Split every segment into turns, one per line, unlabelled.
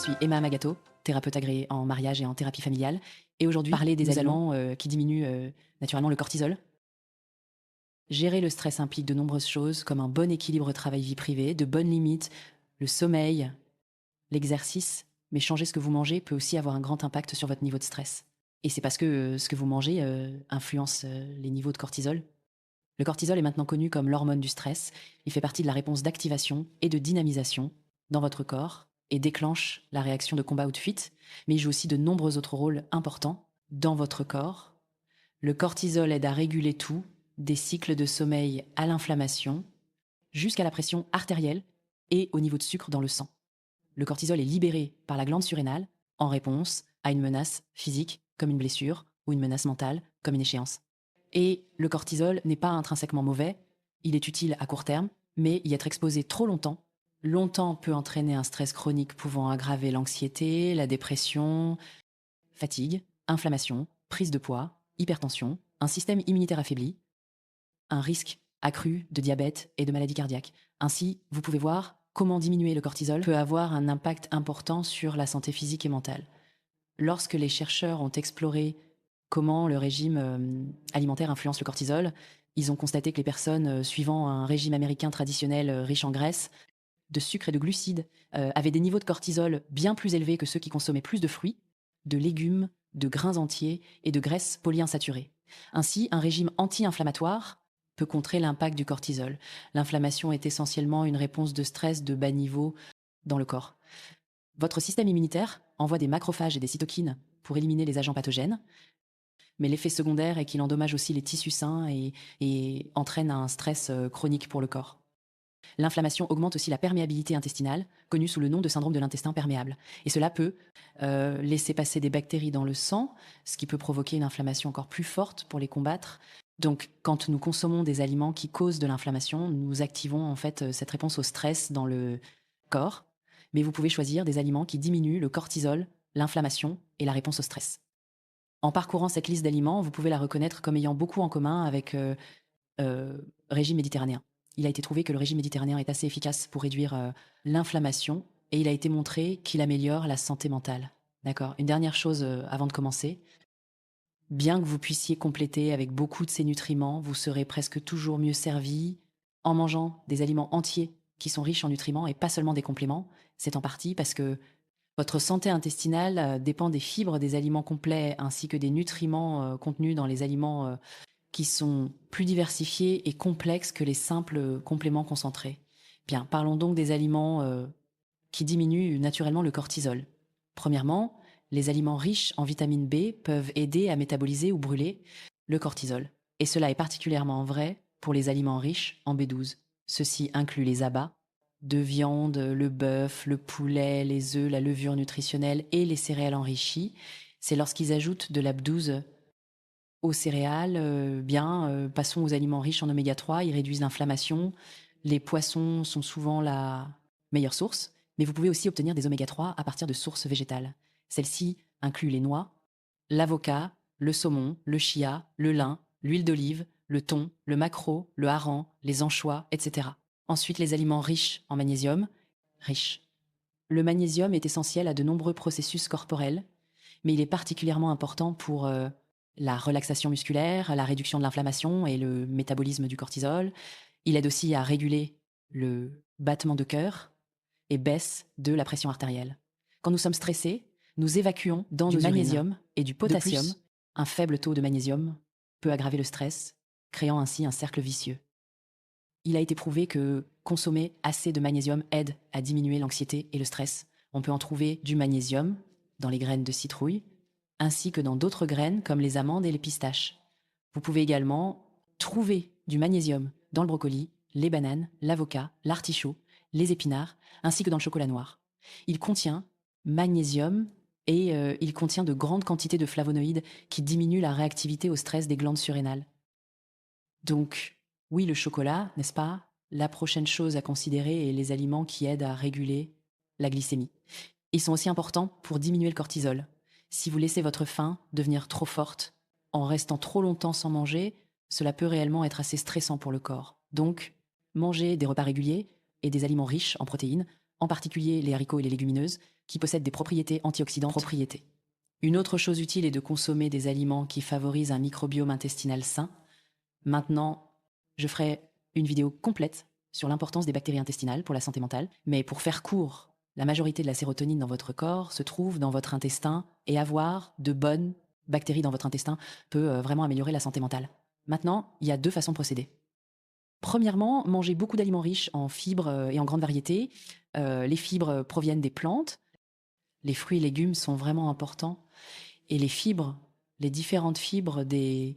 suis Emma Amagato, thérapeute agréée en mariage et en thérapie familiale. Et aujourd'hui, parler des aliments qui diminuent naturellement le cortisol. Gérer le stress implique de nombreuses choses, comme un bon équilibre travail-vie privée, de bonnes limites, le sommeil, l'exercice. Mais changer ce que vous mangez peut aussi avoir un grand impact sur votre niveau de stress. Et c'est parce que ce que vous mangez influence les niveaux de cortisol. Le cortisol est maintenant connu comme l'hormone du stress. Il fait partie de la réponse d'activation et de dynamisation dans votre corps et déclenche la réaction de combat ou de fuite, mais il joue aussi de nombreux autres rôles importants dans votre corps. Le cortisol aide à réguler tout, des cycles de sommeil à l'inflammation, jusqu'à la pression artérielle et au niveau de sucre dans le sang. Le cortisol est libéré par la glande surrénale en réponse à une menace physique comme une blessure ou une menace mentale comme une échéance. Et le cortisol n'est pas intrinsèquement mauvais, il est utile à court terme, mais y être exposé trop longtemps peut entraîner un stress chronique pouvant aggraver l'anxiété, la dépression, fatigue, inflammation, prise de poids, hypertension, un système immunitaire affaibli, un risque accru de diabète et de maladies cardiaques. Ainsi, vous pouvez voir comment diminuer le cortisol peut avoir un impact important sur la santé physique et mentale. Lorsque les chercheurs ont exploré comment le régime alimentaire influence le cortisol, ils ont constaté que les personnes suivant un régime américain traditionnel riche en graisse, de sucre et de glucides avaient des niveaux de cortisol bien plus élevés que ceux qui consommaient plus de fruits, de légumes, de grains entiers et de graisses polyinsaturées. Ainsi, un régime anti-inflammatoire peut contrer l'impact du cortisol. L'inflammation est essentiellement une réponse de stress de bas niveau dans le corps. Votre système immunitaire envoie des macrophages et des cytokines pour éliminer les agents pathogènes, mais l'effet secondaire est qu'il endommage aussi les tissus sains et entraîne un stress chronique pour le corps. L'inflammation augmente aussi la perméabilité intestinale, connue sous le nom de syndrome de l'intestin perméable. Et cela peut laisser passer des bactéries dans le sang, ce qui peut provoquer une inflammation encore plus forte pour les combattre. Donc, quand nous consommons des aliments qui causent de l'inflammation, nous activons en fait cette réponse au stress dans le corps. Mais vous pouvez choisir des aliments qui diminuent le cortisol, l'inflammation et la réponse au stress. En parcourant cette liste d'aliments, vous pouvez la reconnaître comme ayant beaucoup en commun avec régime méditerranéen. Il a été trouvé que le régime méditerranéen est assez efficace pour réduire l'inflammation et il a été montré qu'il améliore la santé mentale. D'accord. Une dernière chose avant de commencer. Bien que vous puissiez compléter avec beaucoup de ces nutriments, vous serez presque toujours mieux servi en mangeant des aliments entiers qui sont riches en nutriments et pas seulement des compléments. C'est en partie parce que votre santé intestinale dépend des fibres des aliments complets ainsi que des nutriments contenus dans les aliments qui sont plus diversifiés et complexes que les simples compléments concentrés. Bien, parlons donc des aliments qui diminuent naturellement le cortisol. Premièrement, les aliments riches en vitamine B peuvent aider à métaboliser ou brûler le cortisol. Et cela est particulièrement vrai pour les aliments riches en B12. Ceci inclut les abats de viande, le bœuf, le poulet, les œufs, la levure nutritionnelle et les céréales enrichies. C'est lorsqu'ils ajoutent de la B12 aux céréales, passons aux aliments riches en oméga 3, ils réduisent l'inflammation. Les poissons sont souvent la meilleure source, mais vous pouvez aussi obtenir des oméga 3 à partir de sources végétales. Celles-ci incluent les noix, l'avocat, le saumon, le chia, le lin, l'huile d'olive, le thon, le maquereau, le hareng, les anchois, etc. Ensuite, les aliments riches en magnésium. Riches. Le magnésium est essentiel à de nombreux processus corporels, mais il est particulièrement important pour la relaxation musculaire, la réduction de l'inflammation et le métabolisme du cortisol. Il aide aussi à réguler le battement de cœur et baisse de la pression artérielle. Quand nous sommes stressés, nous évacuons dans du magnésium et du potassium. Un faible taux de magnésium peut aggraver le stress, créant ainsi un cercle vicieux. Il a été prouvé que consommer assez de magnésium aide à diminuer l'anxiété et le stress. On peut en trouver du magnésium dans les graines de citrouille, ainsi que dans d'autres graines comme les amandes et les pistaches. Vous pouvez également trouver du magnésium dans le brocoli, les bananes, l'avocat, l'artichaut, les épinards, ainsi que dans le chocolat noir. Il contient magnésium et il contient de grandes quantités de flavonoïdes qui diminuent la réactivité au stress des glandes surrénales. Donc, oui, le chocolat, n'est-ce pas? La prochaine chose à considérer est les aliments qui aident à réguler la glycémie. Ils sont aussi importants pour diminuer le cortisol. Si vous laissez votre faim devenir trop forte en restant trop longtemps sans manger, cela peut réellement être assez stressant pour le corps. Donc, mangez des repas réguliers et des aliments riches en protéines, en particulier les haricots et les légumineuses. qui possèdent des propriétés antioxydantes. Une autre chose utile est de consommer des aliments qui favorisent un microbiome intestinal sain. Maintenant, je ferai une vidéo complète sur l'importance des bactéries intestinales pour la santé mentale. Mais pour faire court, la majorité de la sérotonine dans votre corps se trouve dans votre intestin et avoir de bonnes bactéries dans votre intestin peut vraiment améliorer la santé mentale. Maintenant, il y a 2 façons de procéder. Premièrement, manger beaucoup d'aliments riches en fibres et en grande variété. Les fibres proviennent des plantes. Les fruits et légumes sont vraiment importants. Et les fibres, les différentes fibres des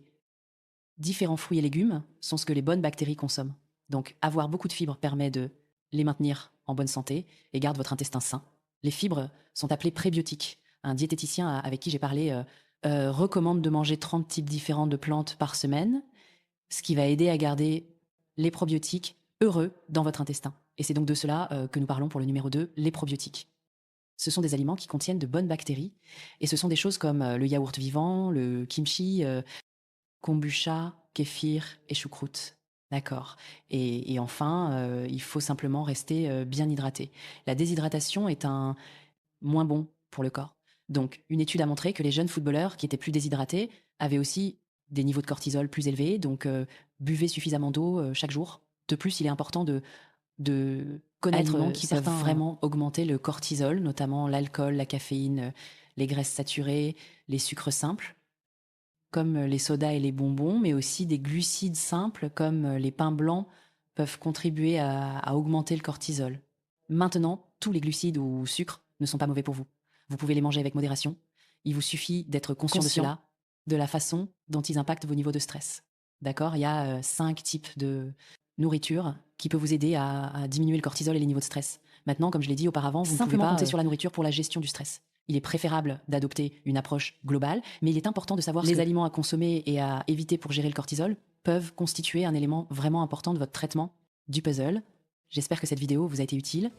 différents fruits et légumes sont ce que les bonnes bactéries consomment. Donc, avoir beaucoup de fibres permet de les maintenir en bonne santé et garde votre intestin sain. Les fibres sont appelées prébiotiques. Un diététicien avec qui j'ai parlé recommande de manger 30 types différents de plantes par semaine, ce qui va aider à garder les probiotiques heureux dans votre intestin. Et c'est donc de cela que nous parlons pour le numéro 2, les probiotiques. Ce sont des aliments qui contiennent de bonnes bactéries et ce sont des choses comme le yaourt vivant, le kimchi, kombucha, kéfir et choucroute. D'accord. Et enfin, il faut simplement rester bien hydraté. La déshydratation est un moins bon pour le corps. Donc, une étude a montré que les jeunes footballeurs qui étaient plus déshydratés avaient aussi des niveaux de cortisol plus élevés. Donc, buvez suffisamment d'eau chaque jour. De plus, il est important de connaître
Aliments
qui peuvent vraiment augmenter le cortisol, notamment l'alcool, la caféine, les graisses saturées, les sucres simples, comme les sodas et les bonbons, mais aussi des glucides simples comme les pains blancs peuvent contribuer à augmenter le cortisol. Maintenant, tous les glucides ou sucres ne sont pas mauvais pour vous. Vous pouvez les manger avec modération. Il vous suffit d'être conscient de cela, de la façon dont ils impactent vos niveaux de stress. D'accord? Il y a 5 types de nourriture qui peut vous aider à diminuer le cortisol et les niveaux de stress. Maintenant, comme je l'ai dit auparavant, vous ne pouvez pas compter sur la nourriture pour la gestion du stress. Il est préférable d'adopter une approche globale, mais il est important de savoir que les aliments à consommer et à éviter pour gérer le cortisol peuvent constituer un élément vraiment important de votre traitement du puzzle. J'espère que cette vidéo vous a été utile.